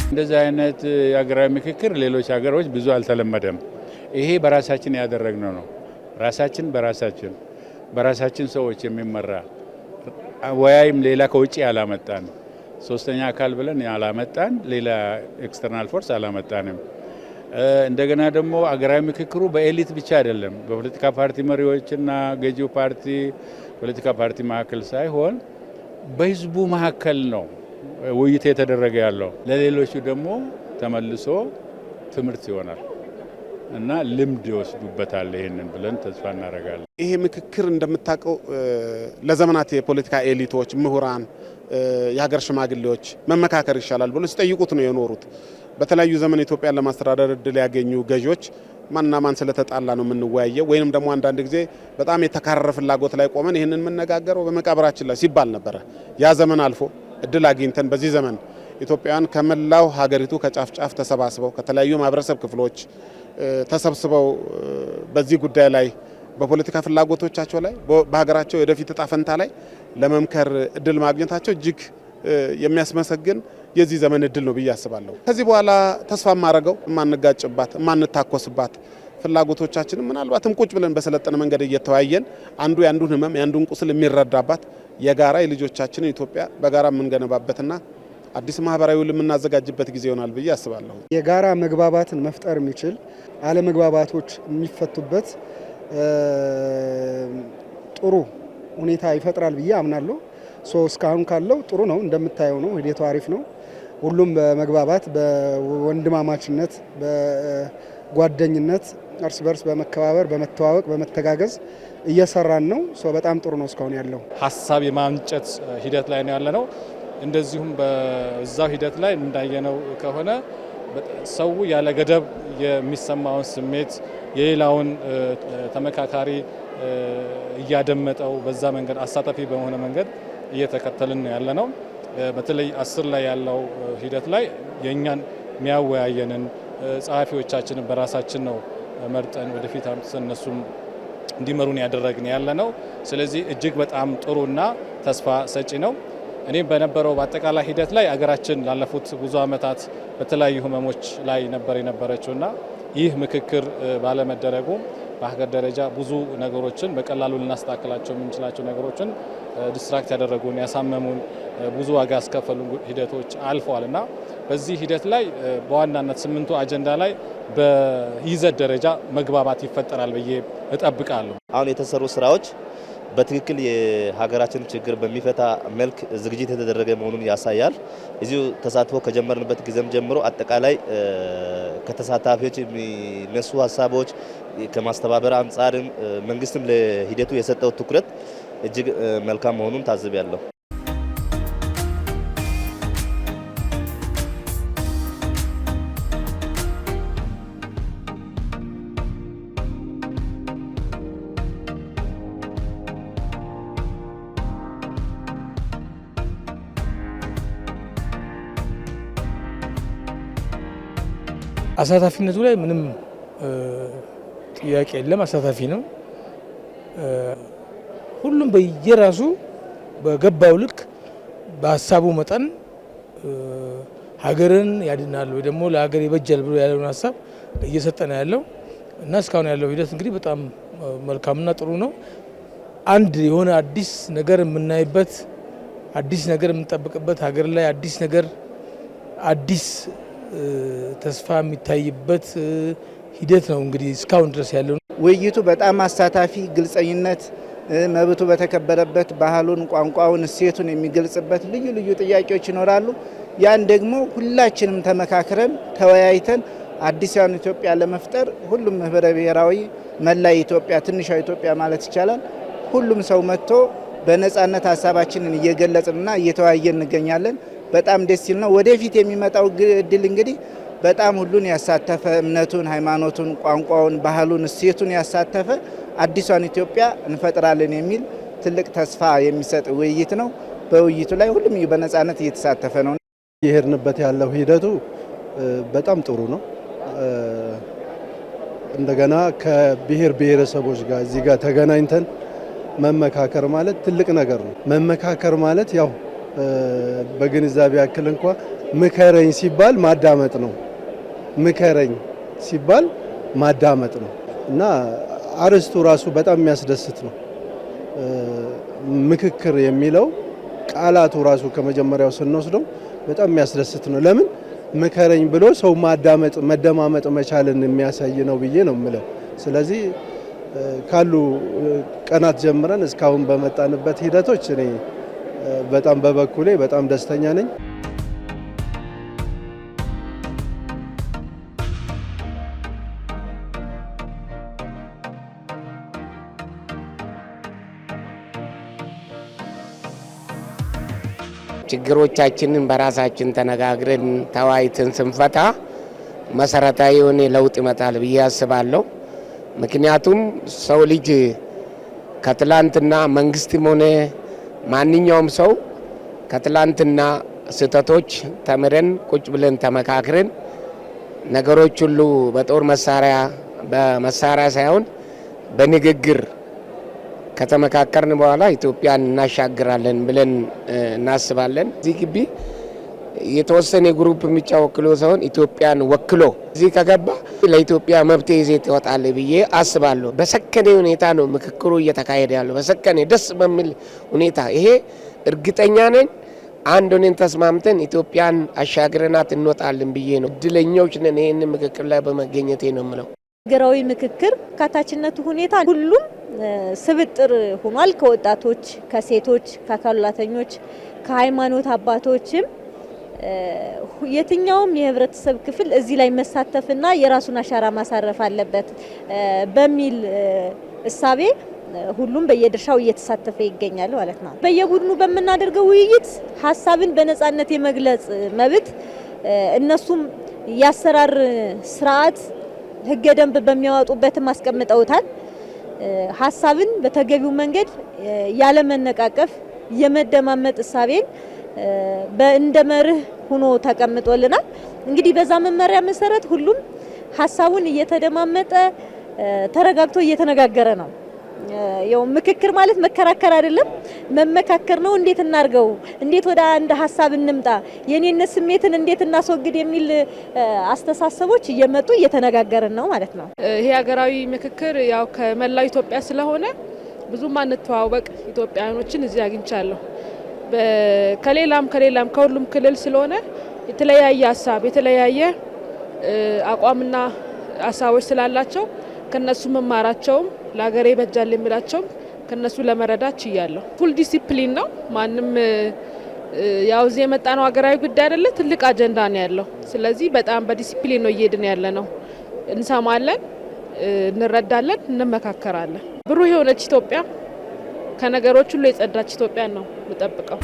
እንደዚህ አይነት የሀገራዊ ምክክር ሌሎች ሀገሮች ብዙ አልተለመደም። ይሄ በራሳችን ያደረግነው ነው። በራሳችን ሰዎች የሚመራ ወያይም ሌላ ከውጭ ያላመጣን ሶስተኛ አካል ብለን ያላመጣን ሌላ ኤክስተርናል ፎርስ አላመጣንም። እንደገና ደግሞ ሀገራዊ ምክክሩ በኤሊት ብቻ አይደለም፣ በፖለቲካ ፓርቲ መሪዎችና ገዢው ፓርቲ ፖለቲካ ፓርቲ መካከል ሳይሆን በህዝቡ መካከል ነው ውይይት የተደረገ ያለው። ለሌሎቹ ደግሞ ተመልሶ ትምህርት ይሆናል እና ልምድ ይወስዱበታል። ይሄንን ብለን ተስፋ እናደርጋለን። ይሄ ምክክር እንደምታውቀው ለዘመናት የፖለቲካ ኤሊቶች፣ ምሁራን፣ የሀገር ሽማግሌዎች መመካከር ይሻላል ብሎ ሲጠይቁት ነው የኖሩት። በተለያዩ ዘመን ኢትዮጵያን ለማስተዳደር እድል ያገኙ ገዢዎች ማንና ማን ስለተጣላ ነው የምንወያየው ወይንም ደግሞ አንዳንድ ጊዜ በጣም የተካረረ ፍላጎት ላይ ቆመን ይሄንን የምንነጋገረው በመቃብራችን ላይ ሲባል ነበረ። ያ ዘመን አልፎ እድል አግኝተን በዚህ ዘመን ኢትዮጵያውያን ከመላው ሀገሪቱ ከጫፍ ጫፍ ተሰባስበው ከተለያዩ ማህበረሰብ ክፍሎች ተሰብስበው በዚህ ጉዳይ ላይ በፖለቲካ ፍላጎቶቻቸው ላይ በሀገራቸው የወደፊት ዕጣ ፈንታ ላይ ለመምከር እድል ማግኘታቸው እጅግ የሚያስመሰግን የዚህ ዘመን እድል ነው ብዬ አስባለሁ። ከዚህ በኋላ ተስፋ ማረገው ማንጋጭባት ማንታኮስባት ፍላጎቶቻችን ምናልባትም ቁጭ ብለን በሰለጠነ መንገድ እየተወያየን አንዱ ያንዱን ህመም ያንዱን ቁስል የሚረዳባት የጋራ የልጆቻችንን ኢትዮጵያ በጋራ የምንገነባበትና አዲስ ማህበራዊ ለምናዘጋጅበት ጊዜ ይሆናል ብዬ አስባለሁ። የጋራ መግባባትን መፍጠር የሚችል አለመግባባቶች የሚፈቱበት ጥሩ ሁኔታ ይፈጥራል ብዬ አምናለሁ። እስካሁን ካለው ጥሩ ነው፣ እንደምታየው ነው፣ ሂደቱ አሪፍ ነው። ሁሉም በመግባባት በወንድማማችነት በጓደኝነት እርስ በርስ በመከባበር በመተዋወቅ በመተጋገዝ እየሰራን ነው። በጣም ጥሩ ነው። እስካሁን ያለው ሀሳብ የማንጨት ሂደት ላይ ነው ያለነው። እንደዚሁም በዛው ሂደት ላይ እንዳየነው ከሆነ ሰው ያለ ገደብ የሚሰማውን ስሜት የሌላውን ተመካካሪ እያደመጠው በዛ መንገድ አሳታፊ በሆነ መንገድ እየተከተልን ነው ያለነው። በተለይ 10 ላይ ያለው ሂደት ላይ የኛን የሚያወያየንን ጸሐፊዎቻችንን በራሳችን ነው መርጠን ወደፊት አምጥተን እነሱም እንዲመሩን ያደረግን ያለነው። ስለዚህ እጅግ በጣም ጥሩና ተስፋ ሰጪ ነው። እኔ በነበረው በአጠቃላይ ሂደት ላይ አገራችን ላለፉት ብዙ ዓመታት በተለያዩ ህመሞች ላይ ነበር የነበረችውና ይህ ምክክር ባለመደረጉ በሀገር ደረጃ ብዙ ነገሮችን በቀላሉ ልናስተካክላቸው የምንችላቸው ነገሮችን ዲስትራክት ያደረጉን ያሳመሙን ብዙ ዋጋ ያስከፈሉ ሂደቶች አልፈዋልና በዚህ ሂደት ላይ በዋናነት 8ቱ አጀንዳ ላይ በይዘት ደረጃ መግባባት ይፈጠራል ብዬ እጠብቃለሁ። አሁን የተሰሩ ስራዎች በትክክል የሀገራችን ችግር በሚፈታ መልክ ዝግጅት የተደረገ መሆኑን ያሳያል። እዚሁ ተሳትፎ ከጀመርንበት ጊዜም ጀምሮ አጠቃላይ ከተሳታፊዎች የሚነሱ ሀሳቦች ከማስተባበር አንጻርም መንግስትም ለሂደቱ የሰጠው ትኩረት እጅግ መልካም መሆኑን ታዝቤያለሁ። አሳታፊነቱ ላይ ምንም ጥያቄ የለም። አሳታፊ ነው። ሁሉም በየራሱ በገባው ልክ በሀሳቡ መጠን ሀገርን ያድናል ወይ ደግሞ ለሀገር ይበጃል ብሎ ያለውን ሀሳብ እየሰጠ ነው ያለው እና እስካሁን ያለው ሂደት እንግዲህ በጣም መልካምና ጥሩ ነው። አንድ የሆነ አዲስ ነገር የምናይበት አዲስ ነገር የምንጠብቅበት ሀገር ላይ አዲስ ነገር አዲስ ተስፋ የሚታይበት ሂደት ነው እንግዲህ እስካሁን ድረስ ያለው። ውይይቱ በጣም አሳታፊ፣ ግልጸኝነት፣ መብቱ በተከበረበት ባህሉን፣ ቋንቋውን፣ እሴቱን የሚገልጽበት ልዩ ልዩ ጥያቄዎች ይኖራሉ። ያን ደግሞ ሁላችንም ተመካክረን ተወያይተን አዲስዋን ኢትዮጵያ ለመፍጠር ሁሉም ህብረ ብሔራዊ መላ ኢትዮጵያ ትንሿ ኢትዮጵያ ማለት ይቻላል ሁሉም ሰው መጥቶ በነጻነት ሀሳባችንን እየገለጽንና እየተወያየን እንገኛለን። በጣም ደስ ይል ነው። ወደፊት የሚመጣው እድል እንግዲህ በጣም ሁሉን ያሳተፈ እምነቱን፣ ሃይማኖቱን፣ ቋንቋውን፣ ባህሉን፣ እሴቱን ያሳተፈ አዲሷን ኢትዮጵያ እንፈጥራለን የሚል ትልቅ ተስፋ የሚሰጥ ውይይት ነው። በውይይቱ ላይ ሁሉም በነጻነት እየተሳተፈ ነው። የሄድንበት ያለው ሂደቱ በጣም ጥሩ ነው። እንደገና ከብሔር ብሔረሰቦች ጋር እዚህ ጋር ተገናኝተን መመካከር ማለት ትልቅ ነገር ነው። መመካከር ማለት ያው በግንዛቤ ያክል እንኳን ምከረኝ ሲባል ማዳመጥ ነው። ምከረኝ ሲባል ማዳመጥ ነው እና አርስቱ ራሱ በጣም የሚያስደስት ነው። ምክክር የሚለው ቃላቱ ራሱ ከመጀመሪያው ስንወስደው በጣም የሚያስደስት ነው። ለምን ምከረኝ ብሎ ሰው ማዳመጥ መደማመጥ መቻልን የሚያሳይ ነው ብዬ ነው የምለው። ስለዚህ ካሉ ቀናት ጀምረን እስካሁን በመጣንበት ሂደቶች እኔ በጣም በበኩሌ በጣም ደስተኛ ነኝ። ችግሮቻችንን በራሳችን ተነጋግረን ተወያይተን ስንፈታ መሰረታዊ የሆነ ለውጥ ይመጣል ብዬ አስባለሁ። ምክንያቱም ሰው ልጅ ከትላንትና መንግስትም ሆነ ማንኛውም ሰው ከትላንትና ስህተቶች ተምረን ቁጭ ብለን ተመካክረን ነገሮች ሁሉ በጦር በመሳሪያ ሳይሆን በንግግር ከተመካከርን በኋላ ኢትዮጵያን እናሻግራለን ብለን እናስባለን። እዚህ ግቢ የተወሰነ ግሩፕ የሚጫወክሎ ሳይሆን ኢትዮጵያን ወክሎ እዚህ ከገባ ለኢትዮጵያ መብት ይዘት ይወጣል ብዬ አስባለሁ። በሰከነ ሁኔታ ነው ምክክሩ እየተካሄደ ያለው፣ በሰከነ ደስ በሚል ሁኔታ። ይሄ እርግጠኛ ነን አንድ ሆነን ተስማምተን ኢትዮጵያን አሻግረናት እንወጣለን ብዬ ነው። እድለኞች ነን ይሄን ምክክር ላይ በመገኘቴ ነው የምለው። ሀገራዊ ምክክር ካታችነቱ ሁኔታ ሁሉም ስብጥር ሆኗል። ከወጣቶች፣ ከሴቶች፣ ከአካላተኞች፣ ከሃይማኖት አባቶችም የትኛውም የህብረተሰብ ክፍል እዚህ ላይ መሳተፍና የራሱን አሻራ ማሳረፍ አለበት በሚል እሳቤ ሁሉም በየድርሻው እየተሳተፈ ይገኛል ማለት ነው። በየቡድኑ በመናደርገው ውይይት ሀሳብን በነጻነት የመግለጽ መብት እነሱም ያሰራር ስርዓት ህገ ደንብ በሚያወጡበትም አስቀምጠውታል። ሀሳብን በተገቢው መንገድ ያለ መነቃቀፍ የመደማመጥ እሳቤን በእንደ መርህ ሆኖ ተቀምጦልናል። እንግዲህ በዛ መመሪያ መሰረት ሁሉም ሀሳቡን እየተደማመጠ ተረጋግቶ እየተነጋገረ ነው። ያው ምክክር ማለት መከራከር አይደለም፣ መመካከር ነው። እንዴት እናርገው፣ እንዴት ወደ አንድ ሀሳብ እንምጣ፣ የኔነት ስሜትን እንዴት እናስወግድ የሚል አስተሳሰቦች እየመጡ እየተነጋገርን ነው ማለት ነው። ይሄ ሀገራዊ ምክክር ያው ከመላው ኢትዮጵያ ስለሆነ ብዙም አንተዋወቅ ኢትዮጵያውያኖችን እዚህ አግኝቻለሁ። ከሌላም ከሁሉም ክልል ስለሆነ የተለያየ ሀሳብ የተለያየ አቋምና ሀሳቦች ስላላቸው ከነሱ መማራቸውም ለሀገሬ ይበጃል የሚላቸው ከነሱ ለመረዳት ችያለሁ። ፉል ዲሲፕሊን ነው። ማንም ያው እዚህ የመጣ ነው ሀገራዊ ጉዳይ አይደለ፣ ትልቅ አጀንዳ ነው ያለው። ስለዚህ በጣም በዲሲፕሊን ነው እየሄድን ያለ ነው። እንሰማለን፣ እንረዳለን፣ እንመካከራለን። ብሩህ የሆነች ኢትዮጵያ ከነገሮች ሁሉ የጸዳች ኢትዮጵያ ነው የምጠብቀው።